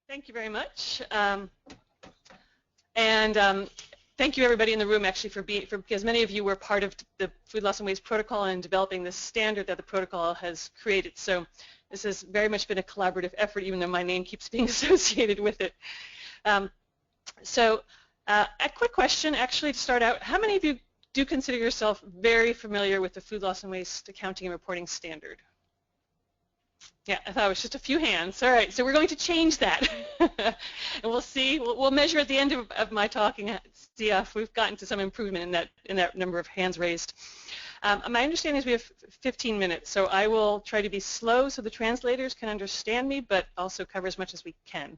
Thank you very much. Thank you everybody in the room actually because many of you were part of the Food Loss and Waste Protocol and developing this standard that the protocol has created. So this has very much been a collaborative effort, even though my name keeps being associated with it. A quick question actually to start out. How many of you do consider yourself very familiar with the Food Loss and Waste Accounting and Reporting Standard? Yeah, I thought it was just a few hands. All right, so we're going to change that. And we'll see. We'll measure at the end of my talking, see if we've gotten to some improvement in that number of hands raised. My understanding is we have 15 minutes, so I will try to be slow so the translators can understand me, but also cover as much as we can.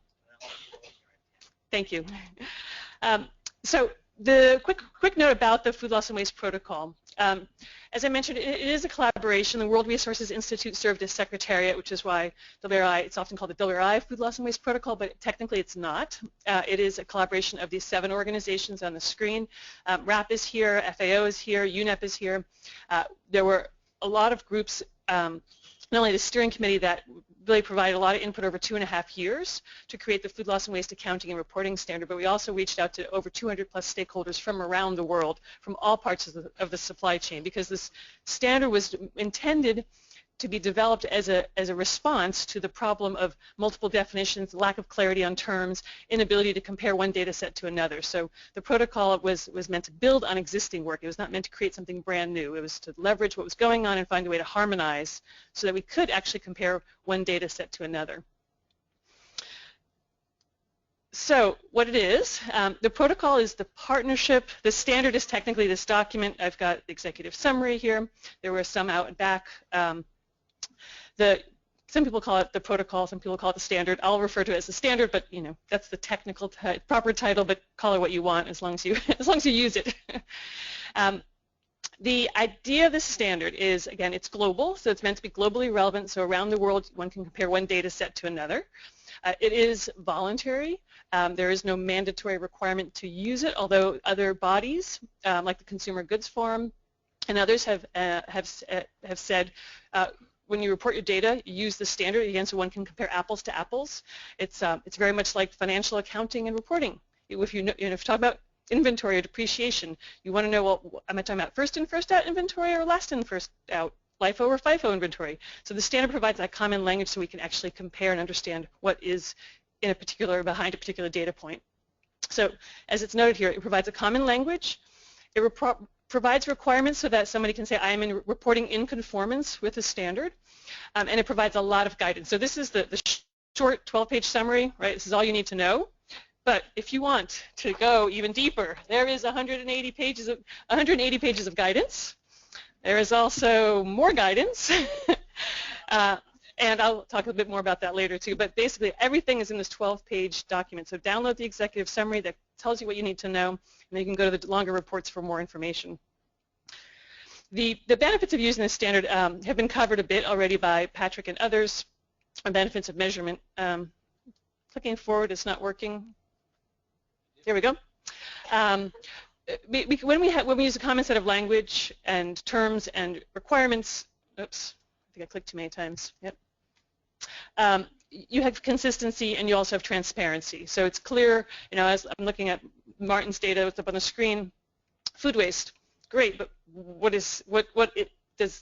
Thank you. So the quick note about the Food Loss and Waste Protocol. As I mentioned, it is a collaboration. The World Resources Institute served as secretariat, which is why WRI, it's often called the WRI Food Loss and Waste Protocol, but technically it's not. It is a collaboration of these 7 organizations on the screen. RAP is here, FAO is here, UNEP is here. There were a lot of groups, not only the steering committee that really provided a lot of input over 2.5 years to create the Food Loss and Waste Accounting and Reporting Standard, but we also reached out to over 200 plus stakeholders from around the world, from all parts of the supply chain, because this standard was intended to be developed as a response to the problem of multiple definitions, lack of clarity on terms, inability to compare one data set to another. So the protocol was meant to build on existing work. It was not meant to create something brand new. It was to leverage what was going on and find a way to harmonize so that we could actually compare one data set to another. So what it is, the protocol is the partnership. The standard is technically this document. I've got the executive summary here. There were some out and back. Some people call it the protocol, some people call it the standard. I'll refer to it as the standard, but you know that's the technical proper title. But call it what you want, as long as you use it. The idea of the standard is, again, it's global, so it's meant to be globally relevant. So around the world, one can compare one data set to another. It is voluntary. There is no mandatory requirement to use it, although other bodies, like the Consumer Goods Forum and others, have said. When you report your data, you use the standard, again, so one can compare apples to apples. It's very much like financial accounting and reporting. If you talk about inventory or depreciation, you want to know, well, am I talking about first in, first out inventory or last in, first out, LIFO or FIFO inventory? So the standard provides that common language so we can actually compare and understand what is in a particular, behind a particular data point. So as it's noted here, it provides a common language. It provides requirements so that somebody can say, I am reporting in conformance with the standard, and it provides a lot of guidance. So this is the short 12-page summary, right? This is all you need to know. But if you want to go even deeper, there is 180 pages of guidance. There is also more guidance, and I'll talk a bit more about that later too. But basically, everything is in this 12-page document. So download the executive summary that tells you what you need to know, and then you can go to the longer reports for more information. The benefits of using this standard have been covered a bit already by Patrick and others. The benefits of measurement. Clicking forward, it's not working. Here we go. When we use a common set of language and terms and requirements, oops, I think I clicked too many times. Yep. You have consistency and you also have transparency. So it's clear, as I'm looking at Martin's data that's up on the screen, food waste, great, but what does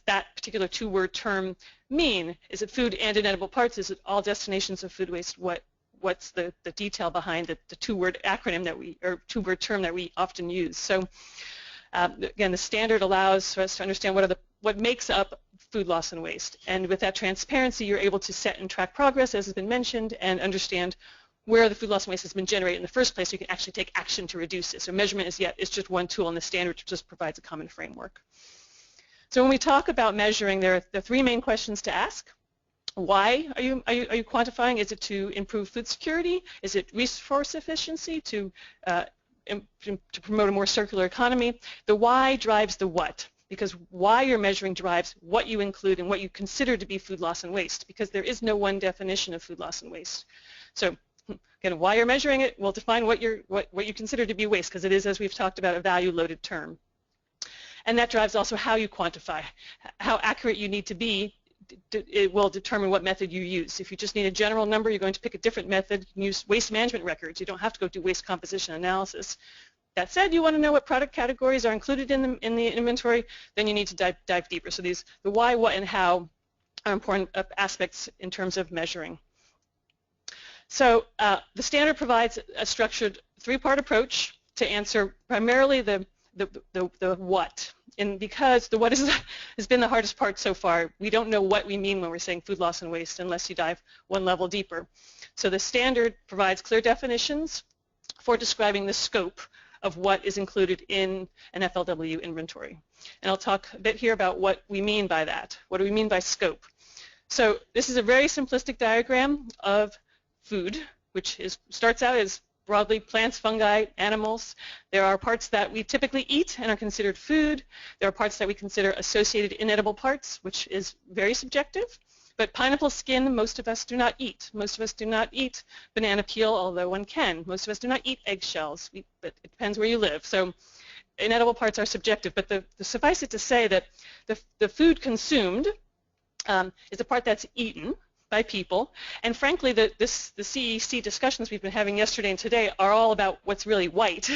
that particular 2-word term mean? Is it food and inedible parts? Is it all destinations of food waste? What's the detail behind the 2-word acronym or 2-word term that we often use? So again, the standard allows for us to understand what makes up food loss and waste. And with that transparency, you're able to set and track progress, as has been mentioned, and understand where the food loss and waste has been generated in the first place, so you can actually take action to reduce it. So measurement is just one tool, and the standard just provides a common framework. So when we talk about measuring, there are 3 main questions to ask. Why are you quantifying? Is it to improve food security? Is it resource efficiency to promote a more circular economy? The why drives the what, because why you're measuring drives what you include and what you consider to be food loss and waste, because there is no one definition of food loss and waste. So again, why you're measuring it will define what you consider to be waste, because it is, as we've talked about, a value-loaded term. And that drives also how you quantify, how accurate you need to be it will determine what method you use. If you just need a general number, you're going to pick a different method. You can use waste management records. You don't have to go do waste composition analysis. That said, you want to know what product categories are included in the inventory, then you need to dive deeper. So the why, what, and how are important aspects in terms of measuring. So the standard provides a structured three-part approach to answer primarily the what. And because the what has been the hardest part so far, we don't know what we mean when we're saying food loss and waste unless you dive one level deeper. So the standard provides clear definitions for describing the scope of what is included in an FLW inventory. And I'll talk a bit here about what we mean by that. What do we mean by scope? So this is a very simplistic diagram of food, which starts out as broadly plants, fungi, animals. There are parts that we typically eat and are considered food. There are parts that we consider associated inedible parts, which is very subjective. But pineapple skin, most of us do not eat. Most of us do not eat banana peel, although one can. Most of us do not eat eggshells, but it depends where you live. So inedible parts are subjective, but suffice it to say that the food consumed is the part that's eaten by people, and frankly the CEC discussions we've been having yesterday and today are all about what's really white.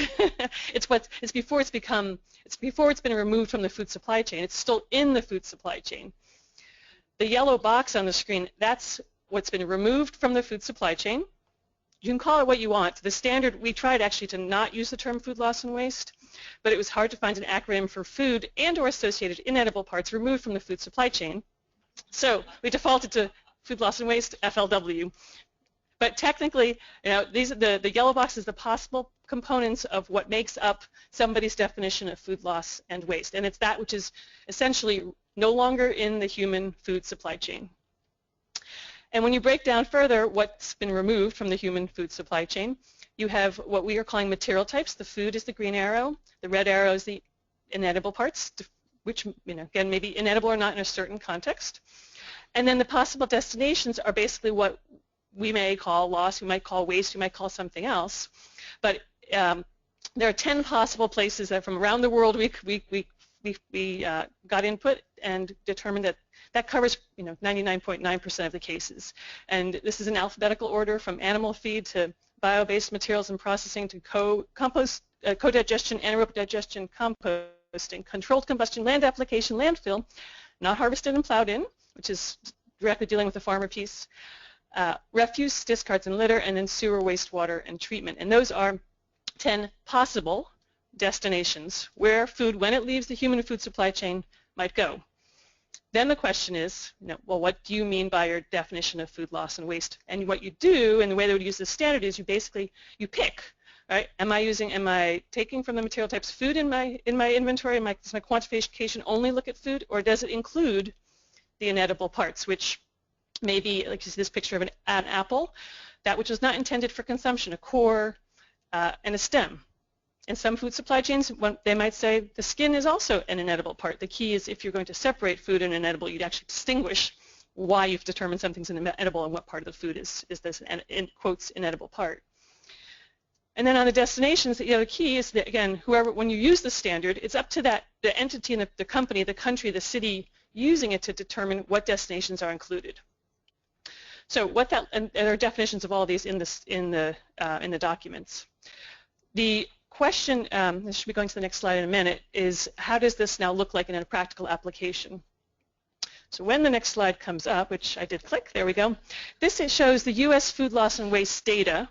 it's before it's been removed from the food supply chain. It's still in the food supply chain. The yellow box on the screen, that's what's been removed from the food supply chain. You can call it what you want. The standard, we tried actually to not use the term food loss and waste, but it was hard to find an acronym for food and or associated inedible parts removed from the food supply chain. So we defaulted to food loss and waste, FLW. But technically, the yellow box is the possible components of what makes up somebody's definition of food loss and waste. And it's that which is essentially no longer in the human food supply chain. And when you break down further what's been removed from the human food supply chain, you have what we are calling material types. The food is the green arrow. The red arrow is the inedible parts, which, again, may be inedible or not in a certain context. And then the possible destinations are basically what we may call loss, we might call waste, we might call something else. But there are 10 possible places that from around the world we got input and determined that covers 99.9% of the cases. And this is in alphabetical order from animal feed to bio-based materials and processing to co-digestion, anaerobic digestion, composting, controlled combustion, land application, landfill, not harvested and plowed in, which is directly dealing with the farmer piece, refuse, discards, and litter, and then sewer, wastewater, and treatment. And those are 10 possible destinations where food, when it leaves the human food supply chain, might go. Then the question is, well, what do you mean by your definition of food loss and waste? And what you do, and the way they would use the standard is you pick, right? Am I taking from the material types food in my inventory? Does my quantification only look at food, or does it include the inedible parts, which may be, like you see this picture of an apple, that which was not intended for consumption, a core and a stem. In some food supply chains, they might say the skin is also an inedible part. The key is if you're going to separate food and inedible, you'd actually distinguish why you've determined something's an inedible and what part of the food is this, in quotes, inedible part. And then on the destinations, the key is that, again, when you use the standard, it's up to the entity and the company, the country, the city using it to determine what destinations are included. So and there are definitions of all these in the documents. The question, this should be going to the next slide in a minute, is how does this now look like in a practical application? So when the next slide comes up, which I did click, there we go, this shows the U.S. food loss and waste data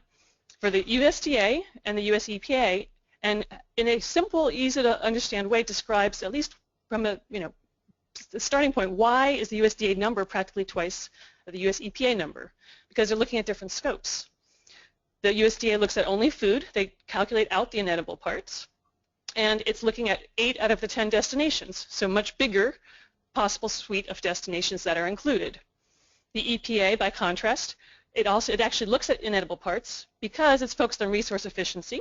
for the USDA and the US EPA, and in a simple, easy to understand way describes, at least from the starting point, why is the USDA number practically twice the US EPA number? Because they're looking at different scopes. The USDA looks at only food. They calculate out the inedible parts, and it's looking at 8 out of the 10 destinations, so much bigger possible suite of destinations that are included. The EPA, by contrast, it actually looks at inedible parts because it's focused on resource efficiency.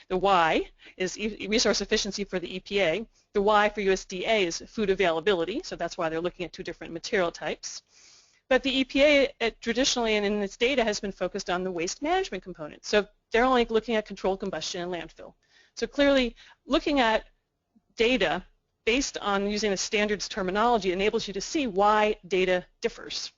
The Y is resource efficiency for the EPA. The Y for USDA is food availability, so that's why they're looking at 2 different material types. But the EPA traditionally and in its data has been focused on the waste management component. So they're only looking at controlled combustion and landfill. So clearly looking at data based on using the standards terminology, enables you to see why data differs.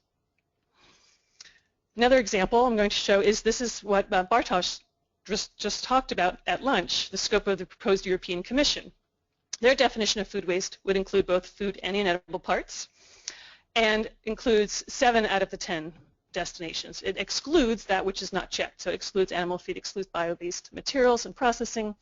Another example I'm going to show is this is what Bartosz just talked about at lunch, the scope of the proposed European Commission. Their definition of food waste would include both food and inedible parts and includes 7 out of the 10 destinations. It excludes that which is not checked. So it excludes animal feed, excludes bio-based materials and processing,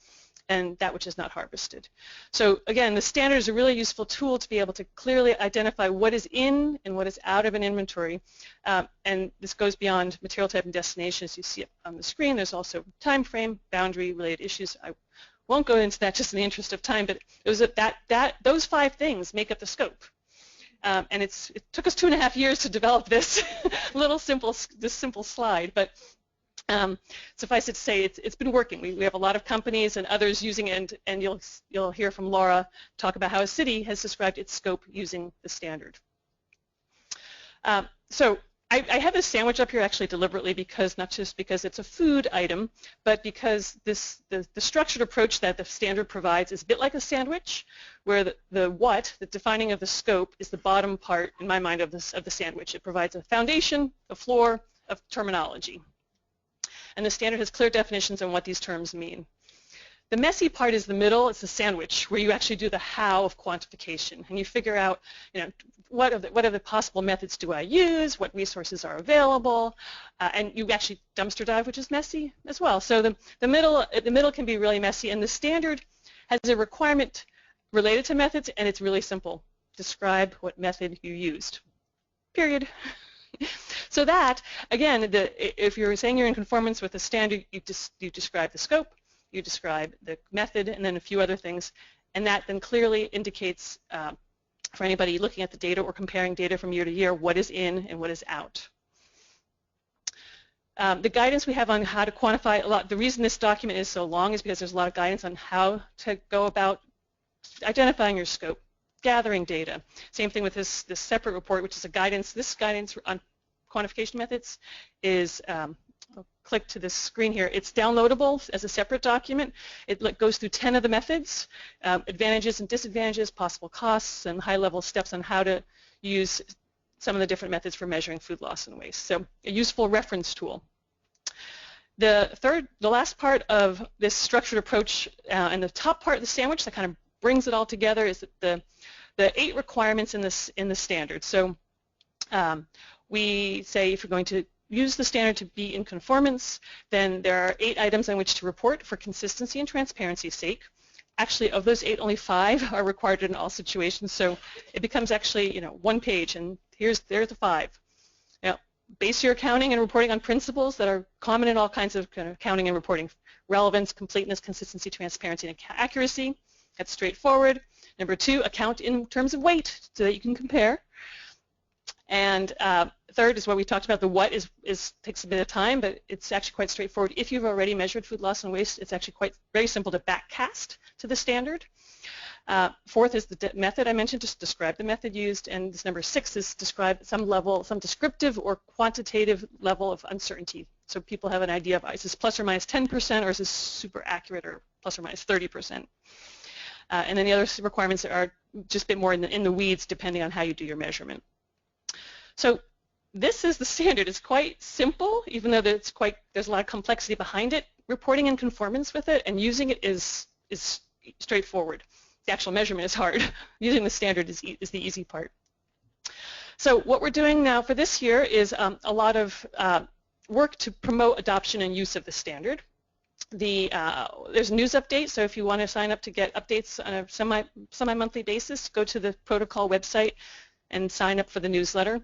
and that which is not harvested. So again, the standard is a really useful tool to be able to clearly identify what is in and what is out of an inventory. And this goes beyond material type and destination, as you see it on the screen. There's also time frame, boundary related issues. I won't go into that just in the interest of time, but it was those 5 things make up the scope. And it took us 2.5 years to develop this simple slide, but suffice it to say, it's been working. We have a lot of companies and others using it, and you'll hear from Laura talk about how a city has described its scope using the standard. So I have this sandwich up here actually deliberately because, not just because it's a food item, but because the structured approach that the standard provides is a bit like a sandwich, where the defining of the scope is the bottom part, in my mind, of the sandwich. It provides a foundation, a floor of terminology. And the standard has clear definitions on what these terms mean. The messy part is the middle. It's the sandwich, where you actually do the how of quantification, and you figure out, what are the possible methods do I use, what resources are available, and you actually dumpster dive, which is messy as well. So the middle can be really messy, and the standard has a requirement related to methods, and it's really simple. Describe what method you used. Period. So that, again, if you're saying you're in conformance with the standard, you describe the scope, you describe the method, and then a few other things, and that then clearly indicates for anybody looking at the data or comparing data from year to year what is in and what is out. The guidance we have on how to quantify, the reason this document is so long is because there's a lot of guidance on how to go about identifying your scope, gathering data. Same thing with this separate report, which is a guidance. This guidance on quantification methods is, I'll click to this screen here. It's downloadable as a separate document. It goes through 10 of the methods, advantages and disadvantages, possible costs, and high-level steps on how to use some of the different methods for measuring food loss and waste. So a useful reference tool. The last part of this structured approach and the top part of the sandwich that kind of brings it all together is the 8 requirements in the standard. So we say if you're going to use the standard to be in conformance, then there are 8 items on which to report for consistency and transparency's sake. Actually, of those 8, only 5 are required in all situations, so it becomes actually, 1 page, and there's the 5. Now, base your accounting and reporting on principles that are common in all kinds of accounting and reporting: relevance, completeness, consistency, transparency, and accuracy. That's straightforward. Number 2, account in terms of weight so that you can compare. And third is what we talked about. The what takes a bit of time, but it's actually quite straightforward. If you've already measured food loss and waste, it's actually very simple to backcast to the standard. Fourth is the method I mentioned, just describe the method used. And this number 6 is describe some descriptive or quantitative level of uncertainty. So people have an idea of, is this plus or minus 10% or is this super accurate or plus or minus 30%? And then the other requirements are just a bit more in the weeds depending on how you do your measurement. So this is the standard. It's quite simple, even though there's a lot of complexity behind it. Reporting in conformance with it and using it is straightforward. The actual measurement is hard. Using the standard is the easy part. So what we're doing now for this year is a lot of work to promote adoption and use of the standard. There's a news update, so if you want to sign up to get updates on a semi-monthly basis, go to the protocol website and sign up for the newsletter.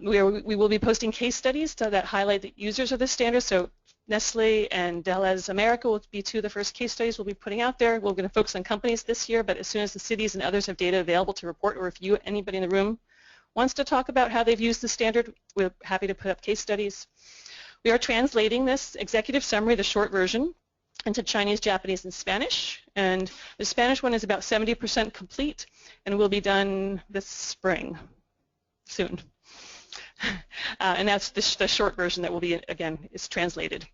We will be posting case studies that highlight the users of the standard. So Nestle and Deleuze America will be 2 of the first case studies we'll be putting out there. We're going to focus on companies this year, but as soon as the cities and others have data available to report, or if anybody in the room wants to talk about how they've used the standard, we're happy to put up case studies. We are translating this executive summary, the short version, into Chinese, Japanese, and Spanish. And the Spanish one is about 70% complete and will be done this spring, soon. And that's the short version that will be, again, is translated.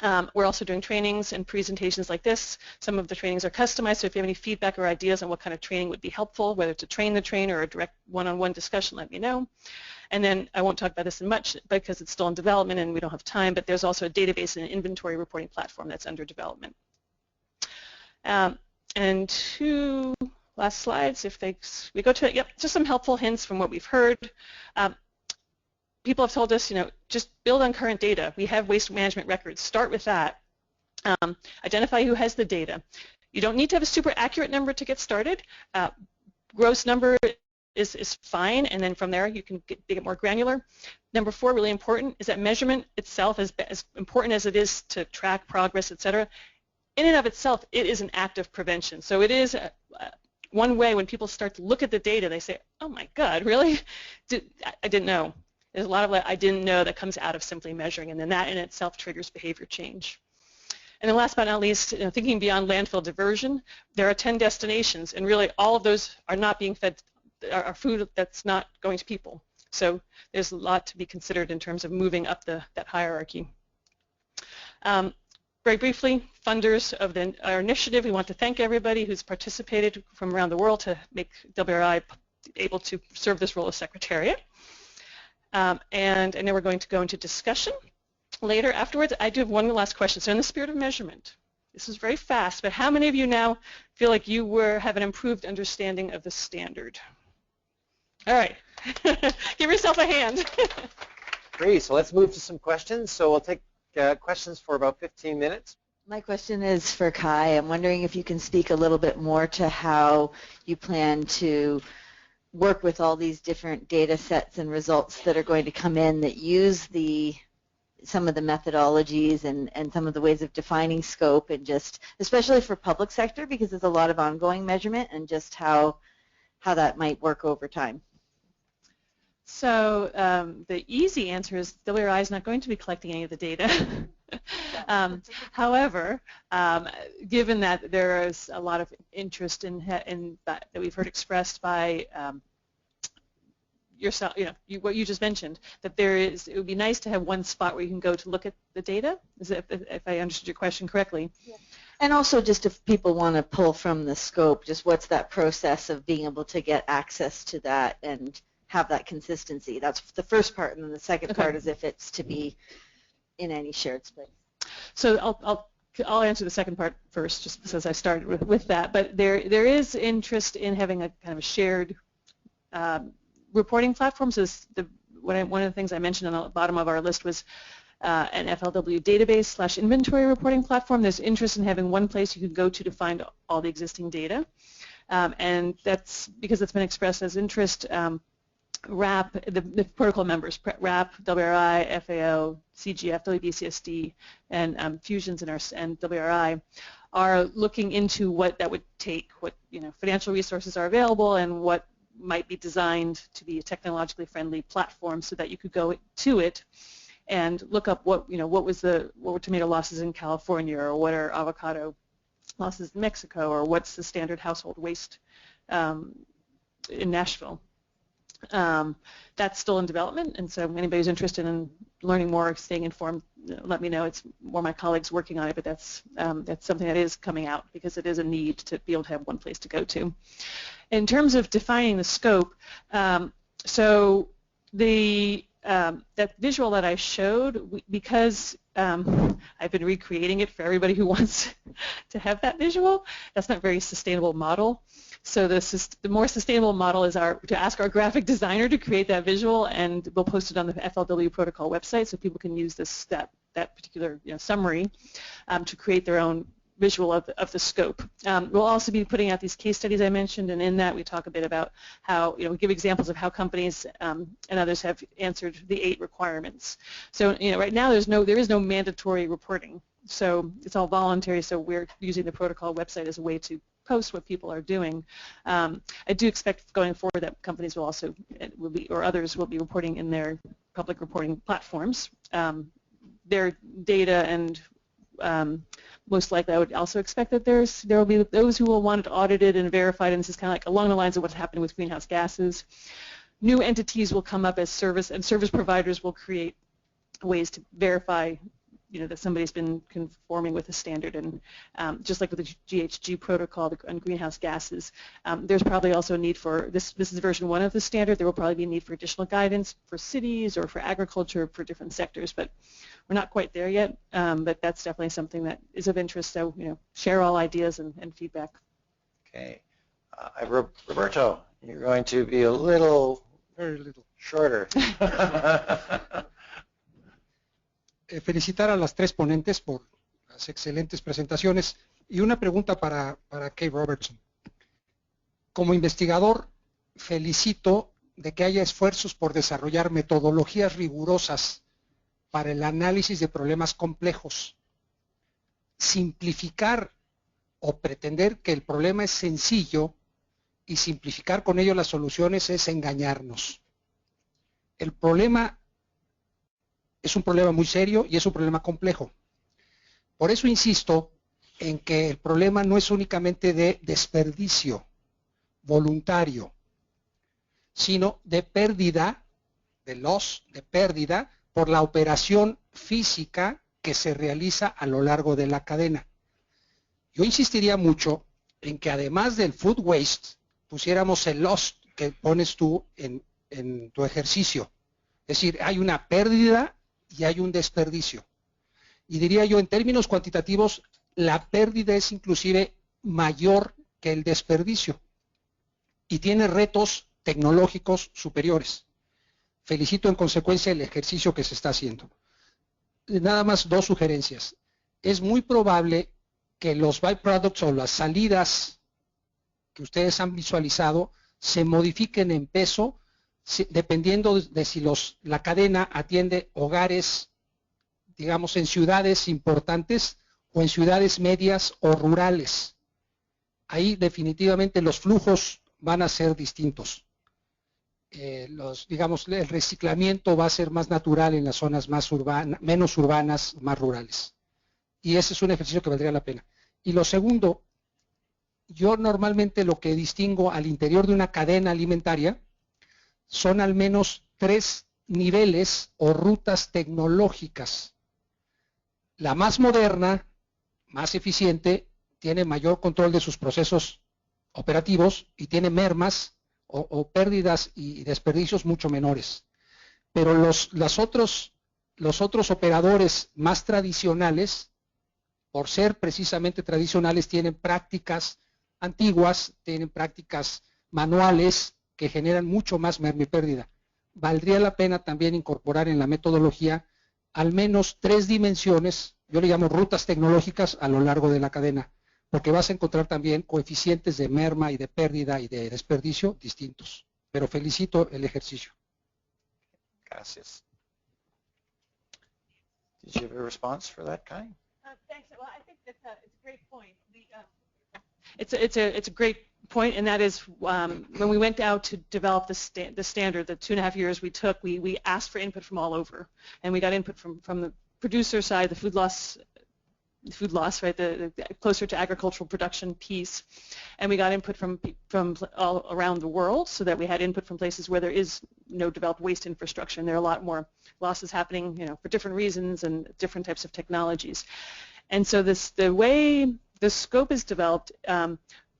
We're also doing trainings and presentations like this. Some of the trainings are customized, so if you have any feedback or ideas on what kind of training would be helpful, whether to train the trainer or a direct one-on-one discussion, let me know. And then I won't talk about this in much because it's still in development and we don't have time, but there's also a database and an inventory reporting platform that's under development. And two last slides, if we go to it, yep, just some helpful hints from what we've heard. People have told us, just build on current data. We have waste management records. Start with that. Identify who has the data. You don't need to have a super accurate number to get started. Gross number is fine, and then from there you can get more granular. Number 4, really important, is that measurement itself, as important as it is to track progress, etc. In and of itself, it is an act of prevention. So it is one way when people start to look at the data, they say, oh my God, really? I didn't know. There's a lot of I didn't know that comes out of simply measuring, and then that in itself triggers behavior change. And then last but not least, thinking beyond landfill diversion, there are 10 destinations, and really all of those are not being fed, are food that's not going to people. So there's a lot to be considered in terms of moving up that hierarchy. Very briefly, funders of our initiative, we want to thank everybody who's participated from around the world to make WRI able to serve this role as Secretariat. And then we're going to go into discussion later. Afterwards, I do have one last question. So in the spirit of measurement, this is very fast, but how many of you now feel like you have an improved understanding of the standard? All right. Give yourself a hand. Great. So let's move to some questions. So we'll take questions for about 15 minutes. My question is for Kai. I'm wondering if you can speak a little bit more to how you plan to work with all these different data sets and results that are going to come in that use some of the methodologies and some of the ways of defining scope, and just especially for public sector, because there's a lot of ongoing measurement, and just how that might work over time. So the easy answer is WRI is not going to be collecting any of the data. However, given that there is a lot of interest in that we've heard expressed by yourself, what you just mentioned, that it would be nice to have one spot where you can go to look at the data, if I understood your question correctly. Yeah. And also just if people want to pull from the scope, just what's that process of being able to get access to that and have that consistency. That's the first part, and then the second part is if it's to be in any shared space. So I'll answer the second part first, just because I started with that. But there is interest in having a kind of a shared reporting platform. So one of the things I mentioned on the bottom of our list was an FLW database / inventory reporting platform. There's interest in having one place you can go to find all the existing data, and that's because it's been expressed as interest. RAP, the protocol members, RAP, WRI, FAO, CGF, WBCSD, and Fusions and WRI are looking into what that would take, what financial resources are available, and what might be designed to be a technologically friendly platform so that you could go to it and look up what were tomato losses in California, or what are avocado losses in Mexico, or what's the standard household waste in Nashville. That's still in development, and so anybody who's interested in learning more, staying informed, let me know. It's more my colleagues working on it, but that's something that is coming out because it is a need to be able to have one place to go to. In terms of defining the scope, so that visual that I showed, because I've been recreating it for everybody who wants to have that visual, that's not a very sustainable model. So the more sustainable model is to ask our graphic designer to create that visual, and we'll post it on the FLW protocol website so people can use that particular summary to create their own visual of the scope. We'll also be putting out these case studies I mentioned, and in that we talk a bit about how, we give examples of how companies and others have answered the 8 requirements. So, right now there is no mandatory reporting, so it's all voluntary, so we're using the protocol website as a way to post what people are doing. I do expect going forward that companies will also, or others will be reporting in their public reporting platforms their data, and most likely I would also expect that there will be those who will want it audited and verified, and this is kind of like along the lines of what's happening with greenhouse gases. New entities will come up as service, and service providers will create ways to verify that somebody's been conforming with the standard. And just like with the GHG protocol on greenhouse gases, there's probably also a need for, this is version 1 of the standard, there will probably be a need for additional guidance for cities or for agriculture for different sectors, but we're not quite there yet, but that's definitely something that is of interest, so share all ideas and feedback. Okay. Roberto, you're going to be very little shorter. Felicitar a las tres ponentes por las excelentes presentaciones y una pregunta para Kay Robertson. Como investigador, felicito de que haya esfuerzos por desarrollar metodologías rigurosas para el análisis de problemas complejos. Simplificar o pretender que el problema es sencillo y simplificar con ello las soluciones es engañarnos. El problema es un problema muy serio y es un problema complejo. Por eso insisto en que el problema no es únicamente de desperdicio voluntario, sino de pérdida, de loss, de pérdida, por la operación física que se realiza a lo largo de la cadena. Yo insistiría mucho en que además del food waste, pusiéramos el loss que pones tú en tu ejercicio. Es decir, hay una pérdida y hay un desperdicio. Y diría yo, en términos cuantitativos, la pérdida es inclusive mayor que el desperdicio y tiene retos tecnológicos superiores. Felicito en consecuencia el ejercicio que se está haciendo. Nada más 2 sugerencias. Es muy probable que los byproducts o las salidas que ustedes han visualizado se modifiquen en peso dependiendo de si la cadena atiende hogares, digamos, en ciudades importantes o en ciudades medias o rurales. Ahí definitivamente los flujos van a ser distintos. Digamos, el reciclamiento va a ser más natural en las zonas más menos urbanas, más rurales. Y ese es un ejercicio que valdría la pena. Y lo segundo, yo normalmente lo que distingo al interior de una cadena alimentaria son al menos 3 niveles o rutas tecnológicas. La más moderna, más eficiente, tiene mayor control de sus procesos operativos y tiene mermas o pérdidas y desperdicios mucho menores. Pero los otros operadores más tradicionales, por ser precisamente tradicionales, tienen prácticas antiguas, tienen prácticas manuales que generan mucho más merma y pérdida. Valdría la pena también incorporar en la metodología al menos 3 dimensiones, yo le llamo rutas tecnológicas a lo largo de la cadena, porque vas a encontrar también coeficientes de merma y de pérdida y de desperdicio distintos. Pero felicito el ejercicio. Gracias. Did you have a response for that, Kai? Thanks. Well, I think it's a great point. It's a great point, and that is when we went out to develop the standard, the 2.5 years we took, we asked for input from all over, and we got input from the producer side, the food loss, right, the closer to agricultural production piece, and we got input from all around the world, so that we had input from places where there is no developed waste infrastructure, and there are a lot more losses happening, for different reasons and different types of technologies. And so the way the scope is developed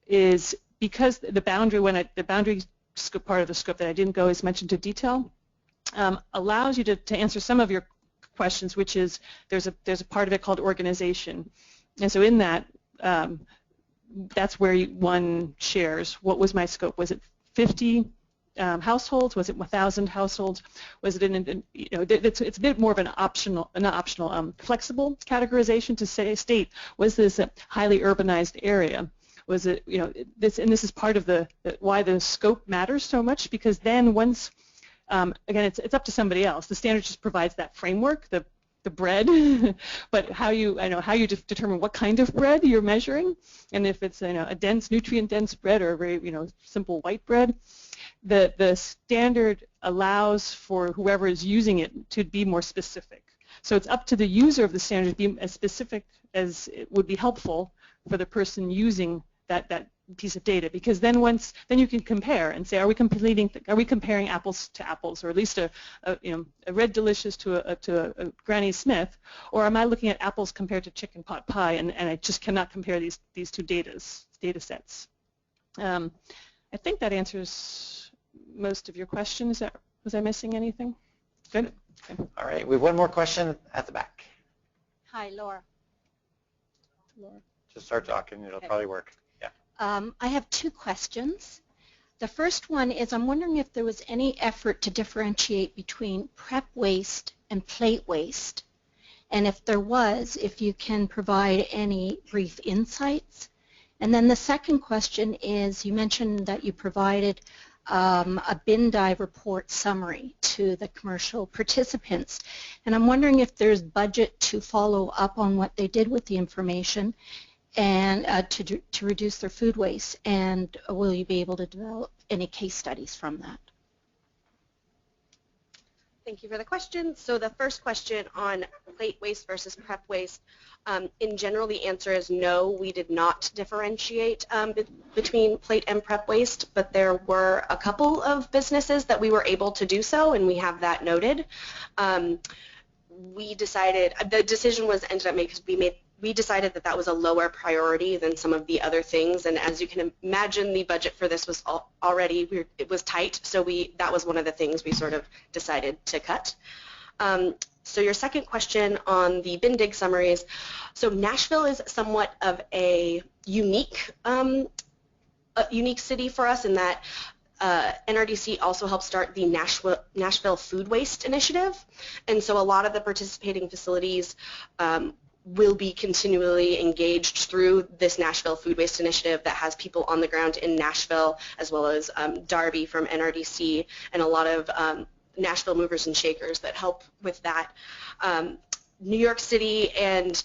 is because the boundary part of the scope that I didn't go as much into detail allows you to answer some of your questions, which is there's a part of it called organization, and so in that that's where one shares what was my scope. Was it 50 households? Was it 1,000 households? Was it it's a bit more of an optional, flexible categorization to state was this a highly urbanized area? Was it this is part of why the scope matters so much, because then once again it's up to somebody else. The standard just provides that framework, the bread, but how you determine what kind of bread you're measuring, and if it's a dense, nutrient-dense bread or a very simple white bread, the standard allows for whoever is using it to be more specific. So it's up to the user of the standard to be as specific as it would be helpful for the person using that piece of data, because then you can compare and say, are we comparing apples to apples, or at least a Red Delicious to a Granny Smith, or am I looking at apples compared to chicken pot pie, and I just cannot compare these two data sets. I think that answers most of your questions. Was I missing anything? Good. Okay. All right, we have one more question at the back. Hi, Laura. Just start talking, it'll probably work. Yeah. I have two questions. The first one is, I'm wondering if there was any effort to differentiate between prep waste and plate waste, and if there was, if you can provide any brief insights. And then the second question is, you mentioned that you provided a bin dive report summary to the commercial participants, and I'm wondering if there's budget to follow up on what they did with the information and to reduce their food waste, and will you be able to develop any case studies from that? Thank you for the question. So the first question on plate waste versus prep waste, in general the answer is no, we did not differentiate between plate and prep waste, but there were a couple of businesses that we were able to do so, and we have that noted. We decided, the decision was ended up made because we decided that that was a lower priority than some of the other things, and as you can imagine, the budget for this was it was tight, so that was one of the things we sort of decided to cut. So your second question on the bin dig summaries, so Nashville is somewhat of a unique city for us in that NRDC also helped start the Nashville Food Waste Initiative, and so a lot of the participating facilities will be continually engaged through this Nashville Food Waste Initiative that has people on the ground in Nashville, as well as Darby from NRDC, and a lot of Nashville movers and shakers that help with that. New York City and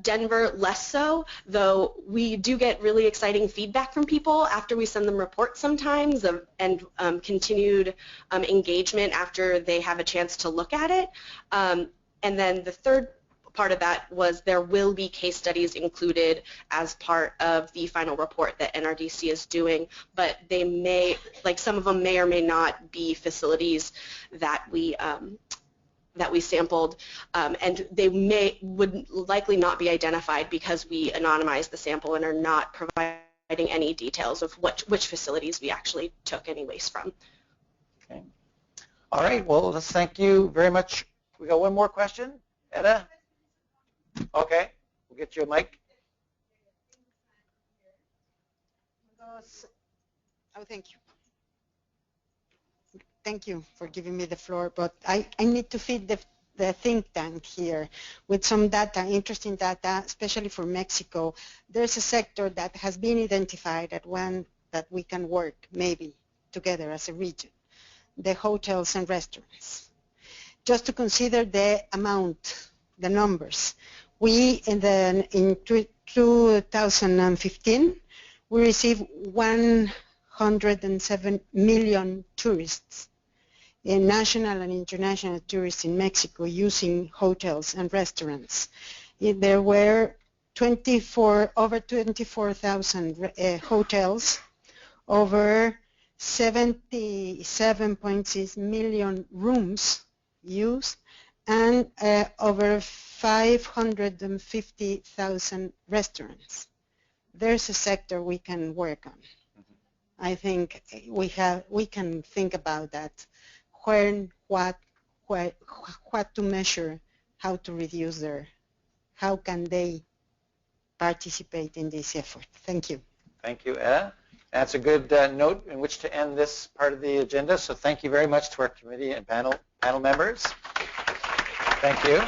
Denver less so, though we do get really exciting feedback from people after we send them reports sometimes, and continued engagement after they have a chance to look at it. And then the third part of that was there will be case studies included as part of the final report that NRDC is doing, but they may, like some of them may or may not be facilities that we sampled, and they would likely not be identified because we anonymized the sample and are not providing any details of which facilities we actually took any waste from. Okay. All right, well, let's thank you very much. We got one more question, Edda? Okay, we'll get you a mic. Oh, thank you. Thank you for giving me the floor, but I need to feed the think tank here with some data, interesting data, especially for Mexico. There's a sector that has been identified at one that we can work maybe together as a region, the hotels and restaurants. Just to consider the amount, the numbers. We, in 2015, we received 107 million tourists, national and international tourists in Mexico using hotels and restaurants. There were over 24,000 hotels, over 77.6 million rooms used, and over 550,000 restaurants. There's a sector we can work on. I think we can think about that. What to measure, how to reduce how can they participate in this effort. Thank you. Thank you, Edda. That's a good note in which to end this part of the agenda. So thank you very much to our committee and panel members. Thank you.